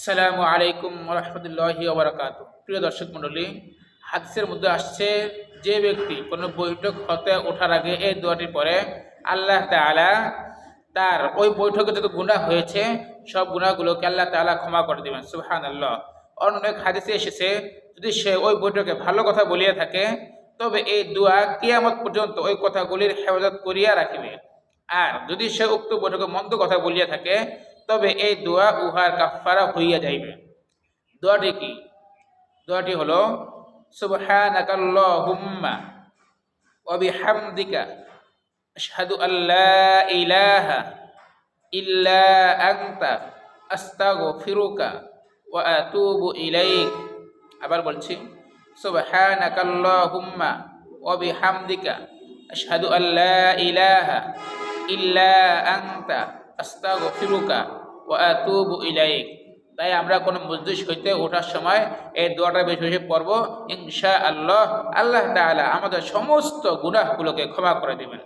আসসালামু আলাইকুম ওয়া রাহমাতুল্লাহি ওয়া বারাকাতুহু। প্রিয় দর্শক মণ্ডলী, হাদিসের মধ্যে আসছে যে ব্যক্তি কোনো বৈঠক হতে ওঠার আগে এই দোয়াটি পড়ে, আল্লাহ তাআলা তার ওই বৈঠকে যত গুনাহ হয়েছে সব গুনাহগুলোকে আল্লাহ তাআলা ক্ষমা করে দিবেন। সুবহানাল্লাহ। অনেক হাদিসে এসেছে যদি সে ওই বৈঠকে ভালো কথা বলিয়া থাকে তবে এই দোয়া কিয়ামত পর্যন্ত ওই কথাগুলির হেফাজত করিয়া রাখিবে। আর যদি সে উক্ত বৈঠকে মন্দ কথা বলিয়া থাকে তবে এই দোয়া উহার কাফফারা হইয়া যাইবে। দোয়াটি কি? দোয়াটি হলো সুবহানাকাল্লাহুম্মা ওয়া বিহামদিকা আশহাদু আল্লা ইলাহা ইল্লা আনতা আস্তাগফিরুকা ওয়া আতুবু ইলাইক। আবার বলছি, সুবহানাকাল্লাহুম্মা ওয়া বিহামদিকা আশহাদু আল্লা ইলাহা ইল্লা আনতা আস্তাগফিরুকা ওয়া আতুবু ইলাইক। তাই আমরা কোনো মজলিস হইতে ওঠার সময় এই দোয়াটা বেশি বেশি পড়ব। ইনশাআল্লাহ আল্লাহ তাআলা আমাদের সমস্ত গুনাহগুলোকে ক্ষমা করে দিবেন।